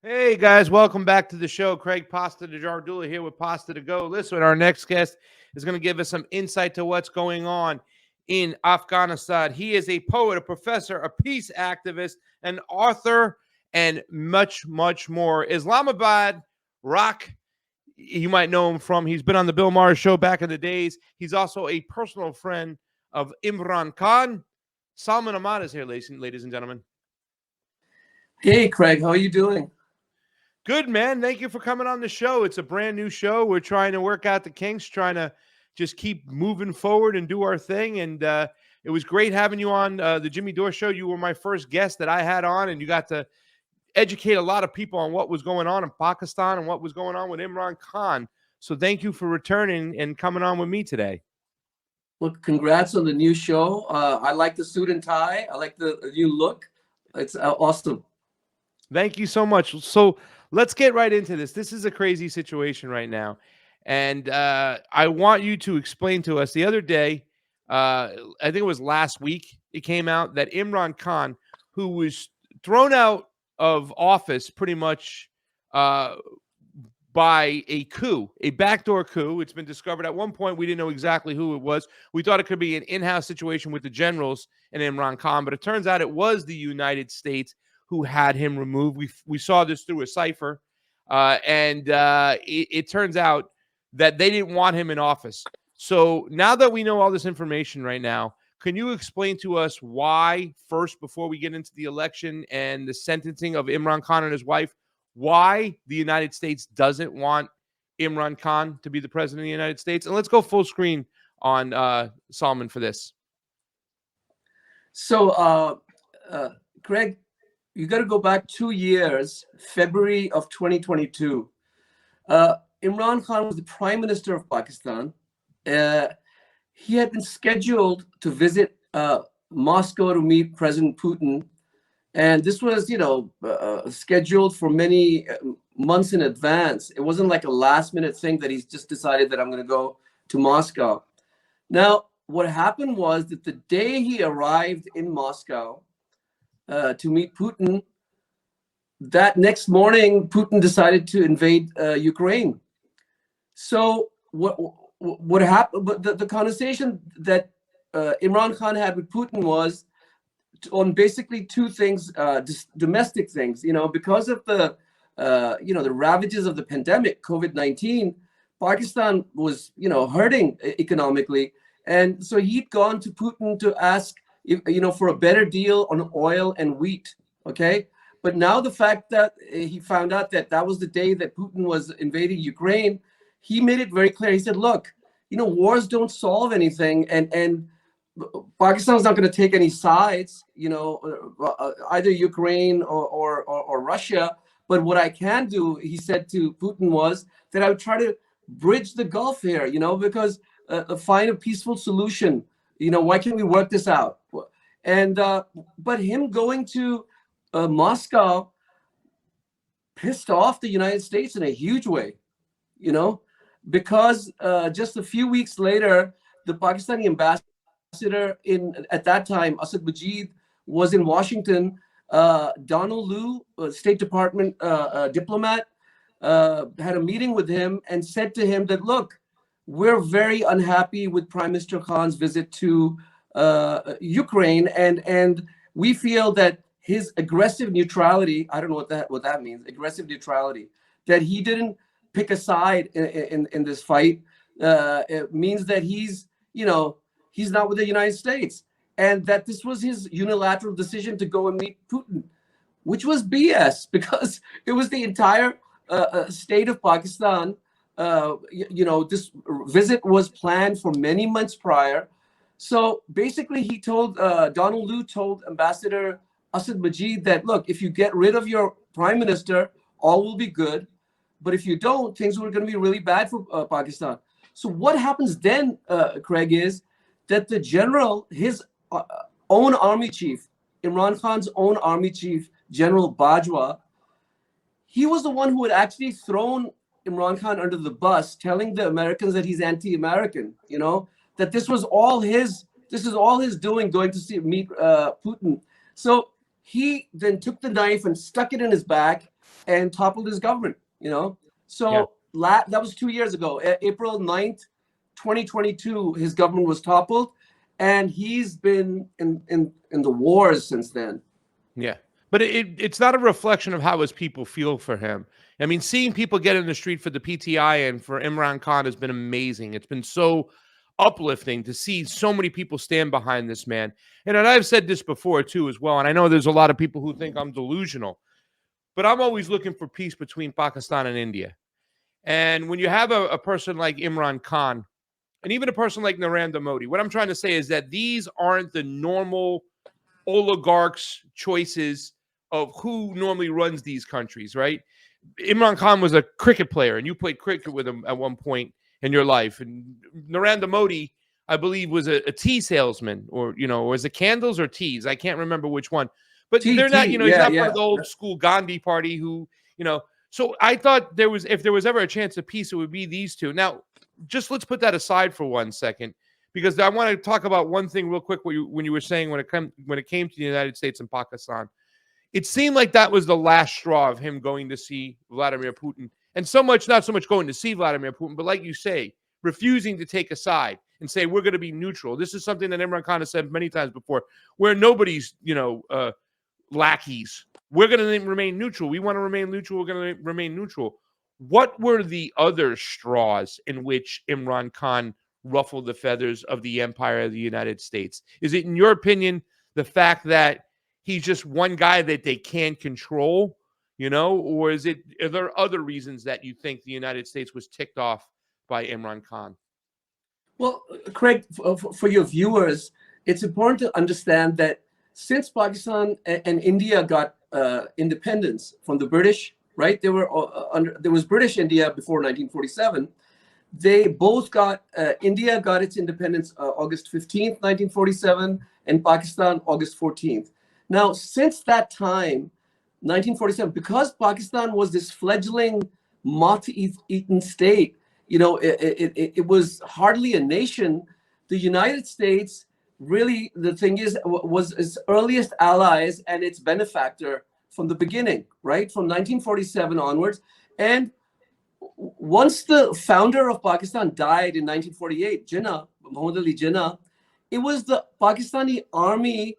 Hey guys, welcome back to the show. Craig Pasta de Jardula here with Pasta to Go. Listen, our next guest is going to give us some insight to what's going on in Afghanistan. He is a poet, a professor, a peace activist, an author, and much, much more. Islamabad Rock, you might know him from. He's been on the Bill Maher show back in the days. He's also a personal friend of Imran Khan. Salman Ahmad is here, ladies and gentlemen. Hey, Craig, how are you doing? Good, man. Thank you for coming on the show. It's a brand new show. We're trying to work out the kinks, trying to just keep moving forward and do our thing. And it was great having you on the Jimmy Dore show. You were my first guest that I had on, and you got to educate a lot of people on what was going on in Pakistan and what was going on with Imran Khan. So thank you for returning and coming on with me today. Well, congrats on the new show. I like the suit and tie. I like the new look. It's awesome. Thank you so much. So let's get right into this. This is a crazy situation right now. And I want you to explain to us the other day, I think it was last week, it came out that Imran Khan, who was thrown out of office pretty much uh, by a coup, a backdoor coup. It's been discovered at one point. We didn't know exactly who it was. We thought it could be an in-house situation with the generals and Imran Khan, but it turns out it was the United States who had him removed. We saw this through a cipher, and it turns out that they didn't want him in office. So now that we know all this information right now, can you explain to us why, first, before we get into the election and the sentencing of Imran Khan and his wife, why the United States doesn't want Imran Khan to be the president of the United States? And let's go full screen on Salman for this. So, Craig, you got to go back 2 years, February of 2022. Imran Khan was the Prime Minister of Pakistan. He had been scheduled to visit Moscow to meet President Putin. And this was, scheduled for many months in advance. It wasn't like a last minute thing that he's just decided that I'm going to go to Moscow. Now, what happened was that the day he arrived in Moscow to meet Putin, that next morning, Putin decided to invade Ukraine. So what happened? The conversation that Imran Khan had with Putin was on basically two things, domestic things. Because of the the ravages of the pandemic, COVID-19, Pakistan was hurting economically, and so he'd gone to Putin to ask for a better deal on oil and wheat. Okay, but now the fact that he found out that that was the day that Putin was invading Ukraine, he made it very clear. He said, "Look, wars don't solve anything, and Pakistan's not going to take any sides, either Ukraine or Russia. But what I can do," he said to Putin, was that I would try to bridge the gulf here, because find a peaceful solution. Why can't we work this out? And but him going to Moscow pissed off the United States in a huge way, because just a few weeks later, the Pakistani ambassador at that time, Asad Majid, was in Washington. Donald Lu, State Department diplomat, had a meeting with him and said to him that, look, we're very unhappy with Prime Minister Khan's visit to Ukraine, and we feel that his aggressive neutrality, I don't know what that means, aggressive neutrality, that he didn't pick a side in this fight, it means that he's not with the United States, and that this was his unilateral decision to go and meet Putin, which was BS, because it was the entire state of Pakistan. This visit was planned for many months prior. So basically, he told Donald Lu told Ambassador Asad Majid that, look, if you get rid of your prime minister, all will be good. But if you don't, things are going to be really bad for Pakistan. So what happens then, Craig, is that the general, his own army chief, Imran Khan's own army chief, General Bajwa, he was the one who had actually thrown Imran Khan under the bus, telling the Americans that he's anti-American, that this is all his doing, going to meet Putin. So he then took the knife and stuck it in his back and toppled his government. You know, Yeah. so that was 2 years ago, April 9th, 2022. His government was toppled, and he's been in the wars since then. Yeah. But it's not a reflection of how his people feel for him. I mean, seeing people get in the street for the PTI and for Imran Khan has been amazing. It's been so uplifting to see so many people stand behind this man. And I've said this before too, as well. And I know there's a lot of people who think I'm delusional, but I'm always looking for peace between Pakistan and India. And when you have a person like Imran Khan, and even a person like Narendra Modi, what I'm trying to say is that these aren't the normal oligarchs' choices of who normally runs these countries, right? Imran Khan was a cricket player, and you played cricket with him at one point in your life. And Narendra Modi, I believe, was a tea salesman, or was it candles or teas? I can't remember which one. But they're not, he's Yeah, not part of yeah. the old school Gandhi party you know. So I thought if there was ever a chance of peace, it would be these two. Now, just let's put that aside for 1 second, because I want to talk about one thing real quick. When you were saying when it came to the United States and Pakistan, it seemed like that was the last straw of him going to see Vladimir Putin. And not so much going to see Vladimir Putin, but like you say, refusing to take a side and say, we're going to be neutral. This is something that Imran Khan has said many times before, where nobody's, lackeys. We're going to remain neutral. We want to remain neutral. We're going to remain neutral. What were the other straws in which Imran Khan ruffled the feathers of the empire of the United States? Is it, in your opinion, the fact that he's just one guy that they can't control, or are there other reasons that you think the United States was ticked off by Imran Khan? Well, Craig, for your viewers, it's important to understand that since Pakistan and India got independence from the British, right? There was British India before 1947. They both got India got its independence August 15th, 1947, and Pakistan August 14th. Now, since that time, 1947, because Pakistan was this fledgling moth-eaten state, it was hardly a nation. The United States, really, the thing is, was its earliest allies and its benefactor from the beginning, right? From 1947 onwards. And once the founder of Pakistan died in 1948, Jinnah, Muhammad Ali Jinnah, it was the Pakistani army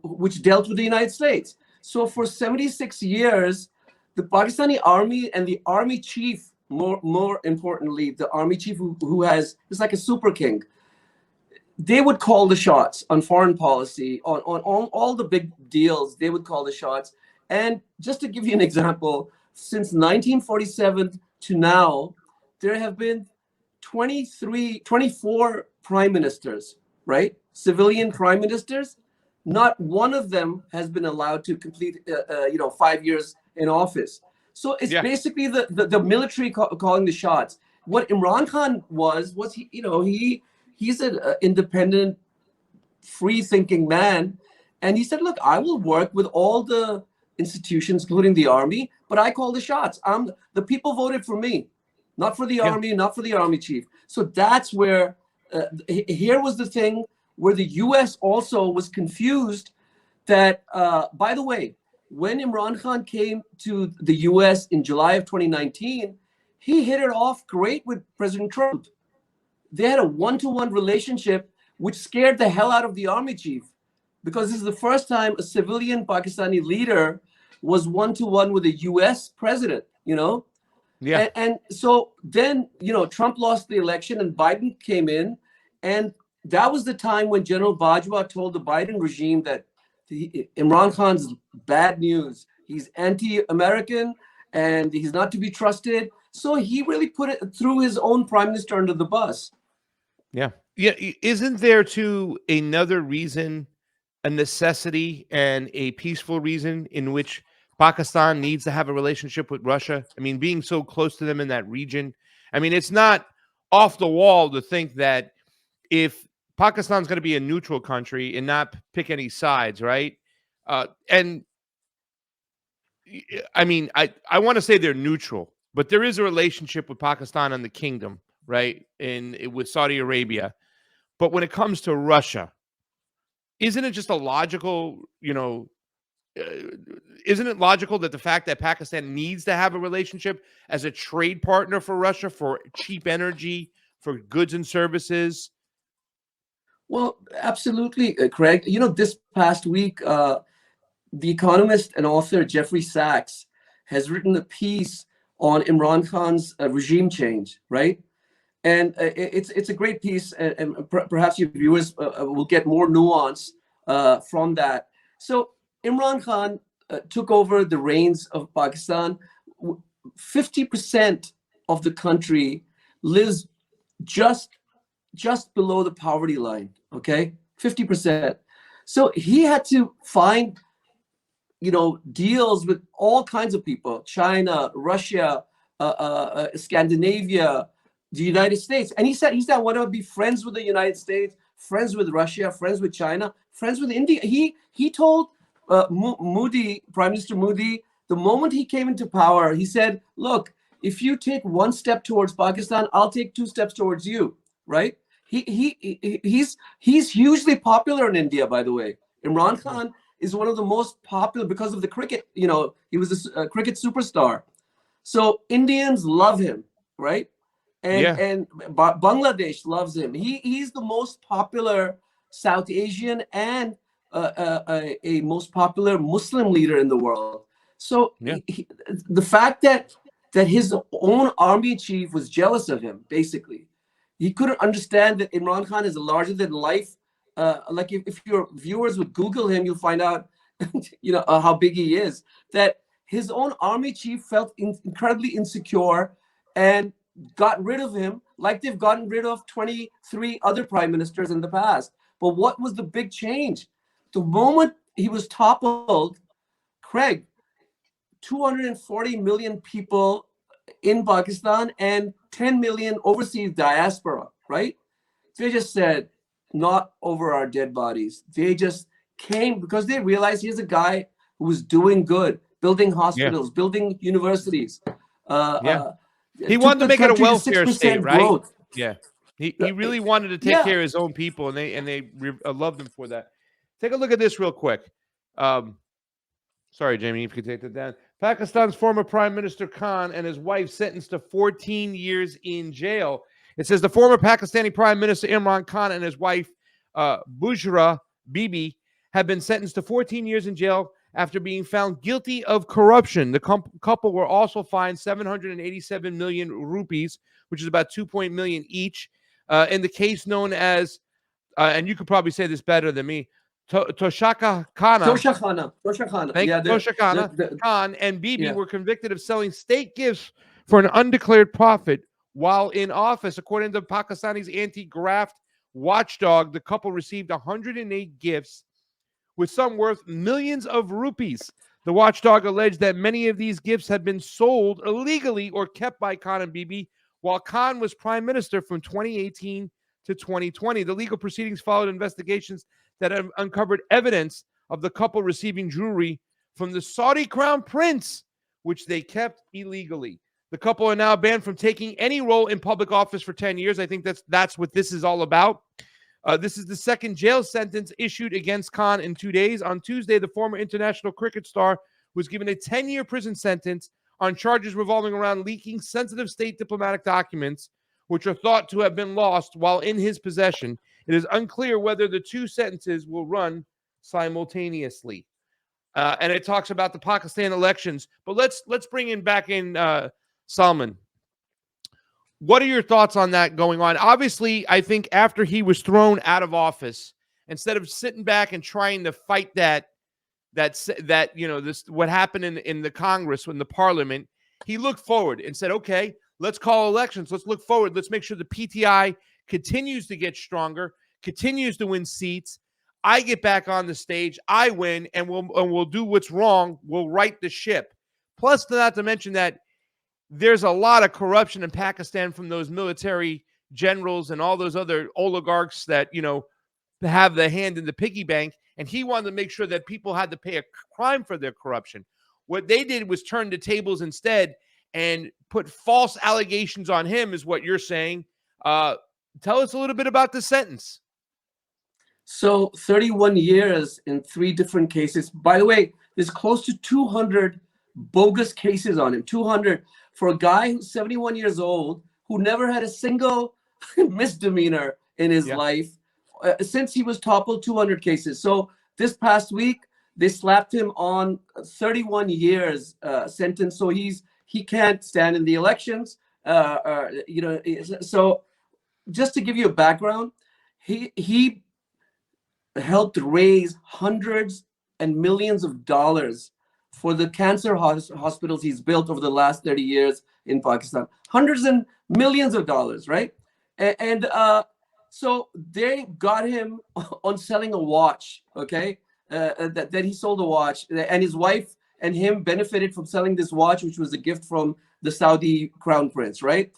which dealt with the United States. So for 76 years, the Pakistani army and the army chief, more importantly, the army chief who is like a super king, they would call the shots on foreign policy, on all the big deals. They would call the shots. And just to give you an example, since 1947 to now, there have been 24 prime ministers, right? Civilian prime ministers. Not one of them has been allowed to complete, 5 years in office. So it's Yeah. basically the military calling the shots. What Imran Khan was he's an independent, free-thinking man, and he said, "Look, I will work with all the institutions, including the army, but I call the shots. The people voted for me, not for the Yeah. army, not for the army chief." So that's where here was the thing where the U.S. also was confused. That, by the way, when Imran Khan came to the U.S. in July of 2019, he hit it off great with President Trump. They had a one-to-one relationship, which scared the hell out of the army chief, because this is the first time a civilian Pakistani leader was one-to-one with a U.S. president. Yeah. And so then, Trump lost the election and Biden came in. And that was the time when General Bajwa told the Biden regime that Imran Khan's bad news. He's anti-American and he's not to be trusted. So he really threw his own prime minister under the bus. Yeah. Yeah. Isn't there too another reason, a necessity and a peaceful reason in which Pakistan needs to have a relationship with Russia? I mean, being so close to them in that region. I mean, it's not off the wall to think that if Pakistan's going to be a neutral country and not pick any sides, right? And I mean, I want to say they're neutral, but there is a relationship with Pakistan and the kingdom, right? With Saudi Arabia. But when it comes to Russia, isn't it just a logical, isn't it logical that the fact that Pakistan needs to have a relationship as a trade partner for Russia for cheap energy, for goods and services? Well, absolutely, Craig. This past week, the economist and author Jeffrey Sachs has written a piece on Imran Khan's regime change, right? And it's a great piece, and perhaps your viewers will get more nuance from that. So Imran Khan took over the reins of Pakistan. 50% of the country lives just below the poverty line. Okay, 50%. So he had to find deals with all kinds of people: China, Russia, Scandinavia, the United States. And he said, I want to be friends with the United States, friends with Russia, friends with China, friends with India. He told Modi, Prime Minister Modi, the moment he came into power, he said, look, if you take one step towards Pakistan, I'll take two steps towards you, right? He's hugely popular in India, by the way. Imran Khan is one of the most popular because of the cricket. He was a cricket superstar. So Indians love him, right? And Bangladesh loves him. He's the most popular South Asian and a most popular Muslim leader in the world. So the fact that his own army chief was jealous of him, basically, he couldn't understand that Imran Khan is a larger than life. Like if your viewers would Google him, you'll find out, how big he is. That his own army chief felt incredibly insecure and got rid of him, like they've gotten rid of 23 other prime ministers in the past. But what was the big change? The moment he was toppled, Craig, 240 million people in Pakistan and 10 million overseas diaspora, right? They just said, not over our dead bodies. They just came because they realized he's a guy who was doing good, building hospitals, building universities. He wanted to make it a welfare state, right? Growth. Yeah. He really wanted to take care of his own people, and they loved him for that. Take a look at this real quick. Sorry, Jamie, if you could take that down. Pakistan's former Prime Minister Khan and his wife sentenced to 14 years in jail. It says the former Pakistani Prime Minister Imran Khan and his wife, Bushra Bibi, have been sentenced to 14 years in jail after being found guilty of corruption. The couple were also fined 787 million rupees, which is about 2 million each, in the case known as, and you could probably say this better than me, Toshaka Khan and Bibi were convicted of selling state gifts for an undeclared profit while in office. According to Pakistani's anti-graft watchdog, the couple received 108 gifts with some worth millions of rupees. The watchdog alleged that many of these gifts had been sold illegally or kept by Khan and Bibi while Khan was prime minister from 2018 to 2020. The legal proceedings followed investigations that have uncovered evidence of the couple receiving jewelry from the Saudi crown prince, which they kept illegally. The couple are now banned from taking any role in public office for 10 years. I think that's what this is all about. This is the second jail sentence issued against Khan in 2 days. On Tuesday, the former international cricket star was given a 10-year prison sentence on charges revolving around leaking sensitive state diplomatic documents, which are thought to have been lost while in his possession. It is unclear whether the two sentences will run simultaneously. And it talks about the Pakistan elections. But let's bring in back in Salman. What are your thoughts on that going on? Obviously, I think after he was thrown out of office, instead of sitting back and trying to fight that this what happened in the Congress, in the Parliament, he looked forward and said, okay, let's call elections. Let's look forward. Let's make sure the PTI continues to get stronger, continues to win seats. I get back on the stage, I win, and we'll do what's wrong. We'll right the ship. Plus, not to mention that there's a lot of corruption in Pakistan from those military generals and all those other oligarchs that, have the hand in the piggy bank. And he wanted to make sure that people had to pay a crime for their corruption. What they did was turn the tables instead and put false allegations on him, is what you're saying. Tell us a little bit about the sentence. So 31 years in 3 different cases. By the way, there's close to 200 bogus cases on him. 200 for a guy who's 71 years old who never had a single misdemeanor in his Yeah. life since he was toppled. 200 cases. So this past week they slapped him on 31 years sentence. So he can't stand in the elections. So just to give you a background, he helped raise hundreds and millions of dollars for the cancer hospitals he's built over the last 30 years in Pakistan. Hundreds and millions of dollars, right? And so they got him on selling a watch, okay? That he sold a watch, and his wife and him benefited from selling this watch, which was a gift from the Saudi crown prince, right?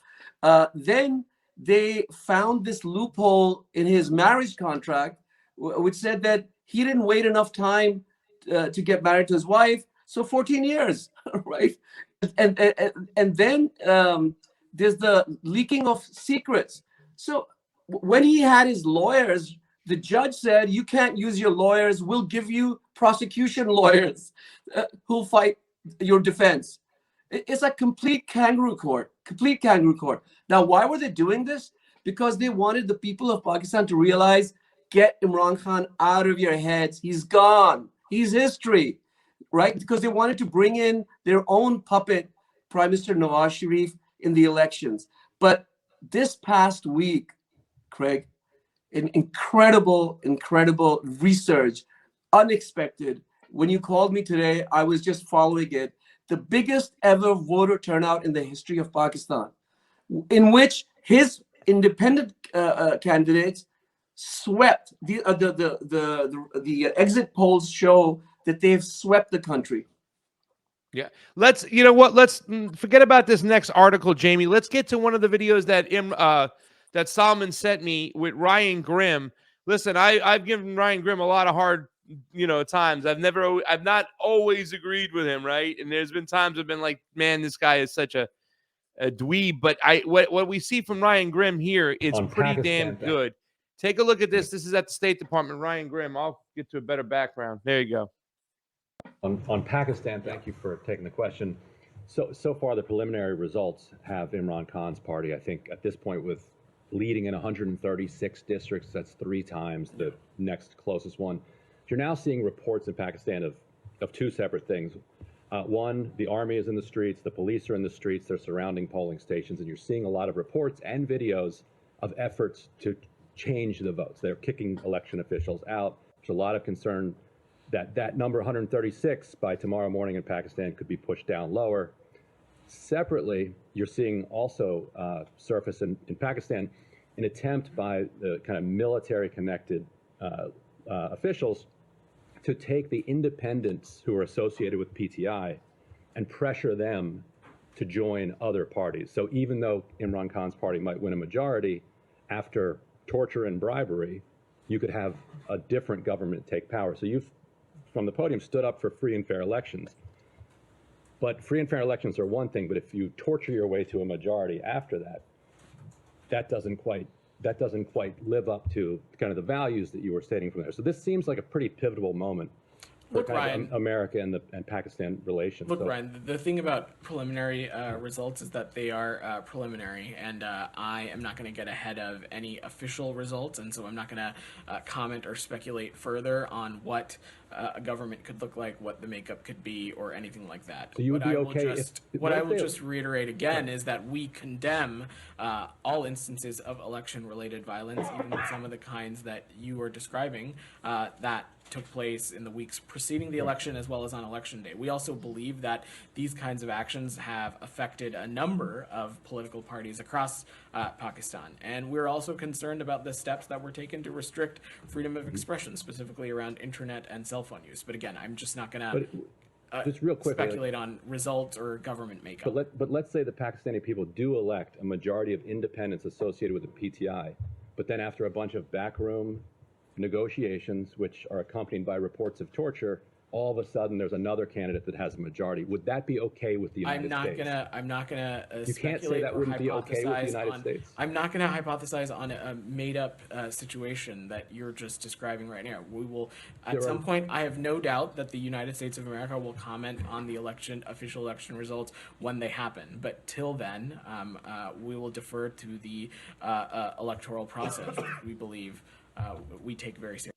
Then they found this loophole in his marriage contract which said that he didn't wait enough time to get married to his wife. So 14 years, right? And then there's the leaking of secrets. So when he had his lawyers, the judge said, you can't use your lawyers. We'll give you prosecution lawyers who'll fight your defense. It's a complete kangaroo court, complete kangaroo court. Now, why were they doing this? Because they wanted the people of Pakistan to realize, get Imran Khan out of your heads. He's gone. He's history, right? Because they wanted to bring in their own puppet, Prime Minister Nawaz Sharif, in the elections. But this past week, Craig, an incredible research, unexpected. When you called me today, I was just following it. The biggest ever voter turnout in the history of Pakistan, in which his independent candidates swept the exit polls show that they've swept the country. Yeah. You know what? Let's forget about this next article, Jamie. Let's get to one of the videos that Salman sent me with Ryan Grimm. Listen, I've given Ryan Grimm a lot of hard, times. I've not always agreed with him, right? And there's been times I've been like, man, this guy is such a dweeb. But what we see from Ryan Grimm here is pretty damn good. Take a look at this. This is at the State Department. Ryan Grimm. I'll get to a better background. There you go. On Pakistan, thank you for taking the question. So far, the preliminary results have Imran Khan's party, I think, at this point, with leading in 136 districts. That's 3 times the next closest one. You're now seeing reports in Pakistan of 2 separate things. One, the army is in the streets, the police are in the streets, they're surrounding polling stations, and you're seeing a lot of reports and videos of efforts to change the votes. They're kicking election officials out. There's a lot of concern that number 136 by tomorrow morning in Pakistan could be pushed down lower. Separately, you're seeing also surface in Pakistan an attempt by the kind of military-connected officials to take the independents who are associated with PTI and pressure them to join other parties. So even though Imran Khan's party might win a majority, after torture and bribery, you could have a different government take power. So you've, from the podium, stood up for free and fair elections. But free and fair elections are one thing, but if you torture your way to a majority after that, that doesn't quite live up to kind of the values that you were stating from there. So this seems like a pretty pivotal moment for kind of America and Pakistan relations. Look, Ryan, the thing about preliminary results is that they are preliminary, and I am not going to get ahead of any official results, and so I'm not going to comment or speculate further on what a government could look like, what the makeup could be, or anything like that. So you would be okay what I will just reiterate again is that we condemn all instances of election-related violence, even some of the kinds that you are describing, that took place in the weeks preceding the election as well as on election day. We also believe that these kinds of actions have affected a number of political parties across Pakistan. And we're also concerned about the steps that were taken to restrict freedom of expression, specifically around internet and cell phone use. But again, I'm just not going to just real quickly, speculate on results or government makeup. But let's say the Pakistani people do elect a majority of independents associated with the PTI, but then after a bunch of backroom negotiations, which are accompanied by reports of torture, all of a sudden there's another candidate that has a majority. Would that be okay with the United States? I'm not gonna You can't say that wouldn't be okay with the United States. I'm not gonna hypothesize on a made-up situation that you're just describing right now. We will, at some point, I have no doubt that the United States of America will comment on the official election results when they happen. But till then, we will defer to the electoral process, which we believe we take very seriously.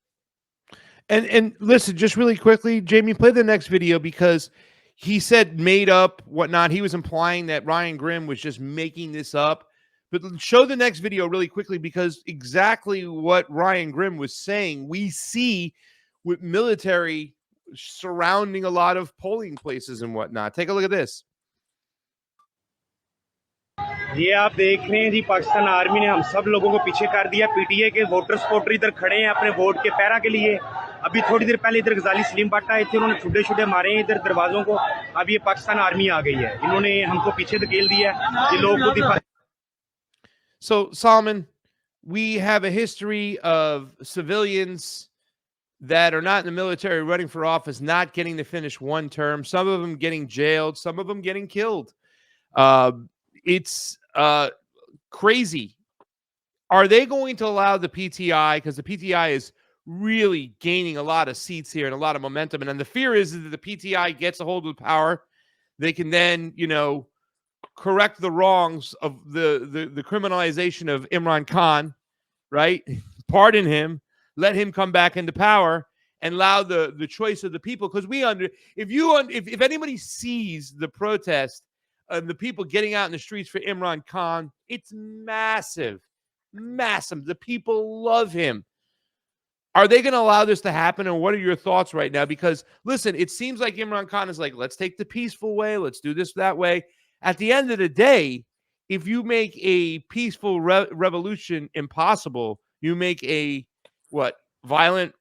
And listen, just really quickly, Jamie, play the next video because he said made up, whatnot. He was implying that Ryan Grimm was just making this up. But show the next video really quickly because exactly what Ryan Grimm was saying, we see with military surrounding a lot of polling places and whatnot. Take a look at this. ये आप देख रहे हैं जी, Pakistan army ने हम सब लोगों को पीछे कर दिया। पीटीए के वोटर सपोर्टर इधर खड़े हैं अपने वोट के पहरा के लिए। अभी थोड़ी देर पहले इधर गजाली सलीम भट्ट आए थे, उन्होंने ठुड्डे शुड्डे मारे हैं इधर दरवाजों को। अब ये पाकिस्तान आर्मी आ गई है, इन्होंने हमको पीछे धकेल दिया। ये लोग खुद। So, Salman, we have a history of civilians that are not in the military running for office, not getting to finish one term, some of them getting jailed, some of them getting killed. It's crazy. Are they going to allow the PTI, because the PTI is really gaining a lot of seats here and a lot of momentum, and then the fear is that the PTI gets a hold of the power, they can then, correct the wrongs of the criminalization of Imran Khan, right? Pardon him, let him come back into power, and allow the choice of the people. Because if anybody sees the protest and the people getting out in the streets for Imran Khan, it's massive, massive. The people love him. Are they going to allow this to happen? And what are your thoughts right now? Because listen, it seems like Imran Khan is like, let's take the peaceful way, let's do this that way. At the end of the day, if you make a peaceful revolution impossible, you make a violent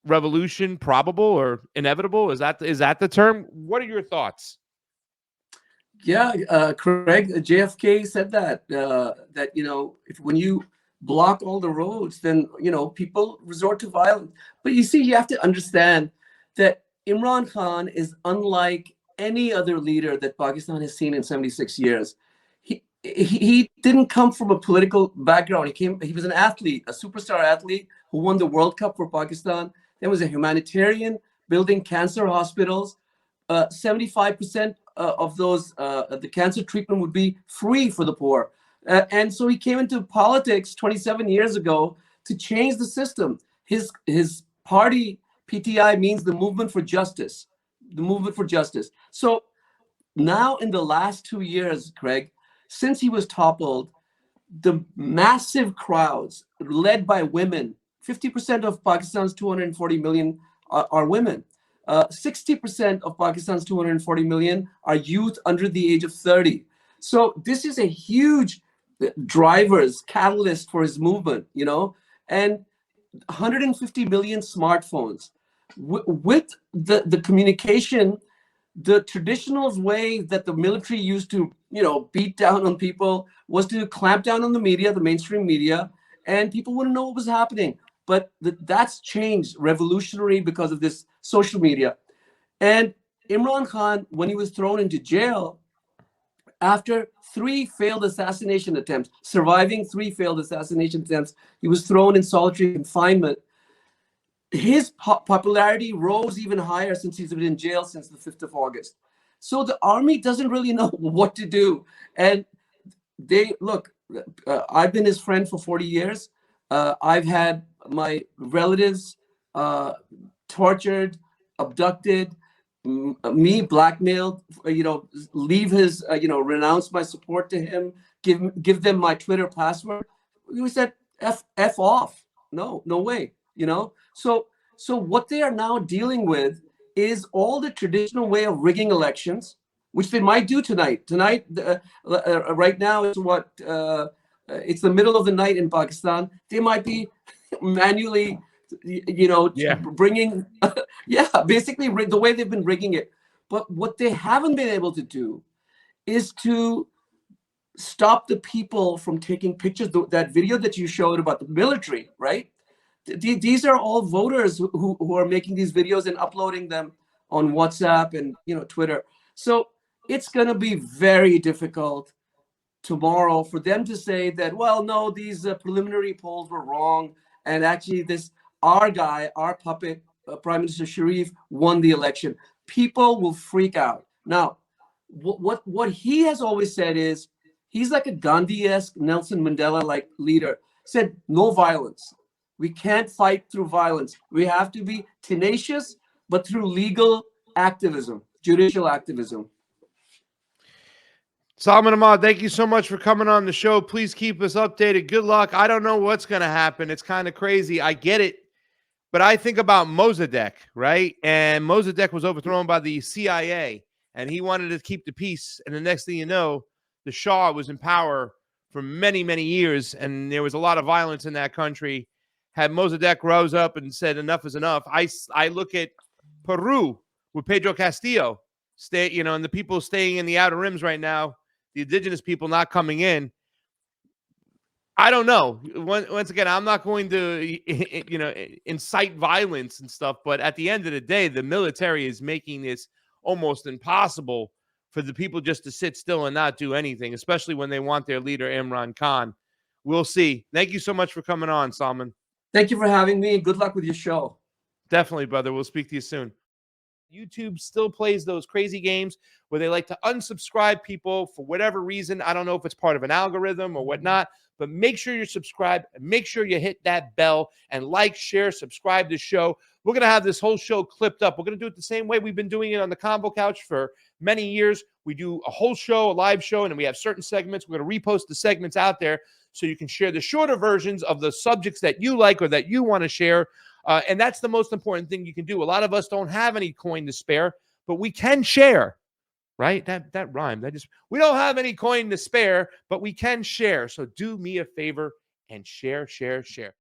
revolution probable or inevitable? Is that the term? What are your thoughts? Yeah, Craig, JFK said that when you block all the roads, then people resort to violence. But you see, you have to understand that Imran Khan is unlike any other leader that Pakistan has seen in 76 years. He didn't come from a political background. He was an athlete, a superstar athlete who won the World Cup for Pakistan. Then was a humanitarian, building cancer hospitals. 75% of those, the cancer treatment would be free for the poor. And so he came into politics 27 years ago to change the system. His party, PTI, means the Movement for Justice. The Movement for Justice. So now in the last 2 years, Craig, since he was toppled, the massive crowds led by women, 50% of Pakistan's 240 million are women. 60% of Pakistan's 240 million are youth under the age of 30. So this is a huge catalyst for his movement, and 150 million smartphones. With the communication, the traditional way that the military used to, beat down on people was to clamp down on the media, the mainstream media, and people wouldn't know what was happening. But that's changed, revolutionary, because of this social media. And Imran Khan, when he was thrown into jail, after 3 failed assassination attempts, surviving 3 failed assassination attempts, he was thrown in solitary confinement. His popularity rose even higher since he's been in jail since the 5th of August. So the army doesn't really know what to do. And I've been his friend for 40 years. I've had my relatives tortured, abducted, me blackmailed, leave his, renounce my support to him, give them my Twitter password. We said, F off. No way, So what they are now dealing with is all the traditional way of rigging elections, which they might do tonight. Tonight, right now, it's it's the middle of the night in Pakistan. They might be manually, bringing, basically the way they've been rigging it. But what they haven't been able to do is to stop the people from taking pictures. That video that you showed about the military, right? These are all voters who are making these videos and uploading them on WhatsApp and Twitter. So it's going to be very difficult tomorrow for them to say that, well, no, these preliminary polls were wrong, and actually our guy, our puppet, Prime Minister Sharif, won the election. People will freak out. Now, what he has always said is he's like a Gandhi-esque, Nelson Mandela-like leader. Said no violence. We can't fight through violence. We have to be tenacious, but through legal activism, judicial activism. Salman Ahmad, thank you so much for coming on the show. Please keep us updated. Good luck. I don't know what's going to happen. It's kind of crazy. I get it. But I think about Mossadegh, right? And Mossadegh was overthrown by the CIA, and he wanted to keep the peace. And the next thing you know, the Shah was in power for many, many years, and there was a lot of violence in that country. Had Mossadegh rose up and said enough is enough. I look at Peru with Pedro Castillo, and the people staying in the outer rims right now, the indigenous people not coming in. I don't know. Once again, I'm not going to, incite violence and stuff. But at the end of the day, the military is making this almost impossible for the people just to sit still and not do anything, especially when they want their leader, Imran Khan. We'll see. Thank you so much for coming on, Salman. Thank you for having me. Good luck with your show. Definitely, brother. We'll speak to you soon. YouTube still plays those crazy games where they like to unsubscribe people for whatever reason. I don't know if it's part of an algorithm or whatnot, but make sure you're subscribed and make sure you hit that bell and like, share, subscribe to the show. We're going to have this whole show clipped up. We're going to do it the same way we've been doing it on the Convo Couch for many years. We do a whole show, a live show, and then we have certain segments. We're going to repost the segments out there so you can share the shorter versions of the subjects that you like or that you want to share. And that's the most important thing you can do. A lot of us don't have any coin to spare, but we can share, right? That rhymed. We don't have any coin to spare, but we can share. So do me a favor and share.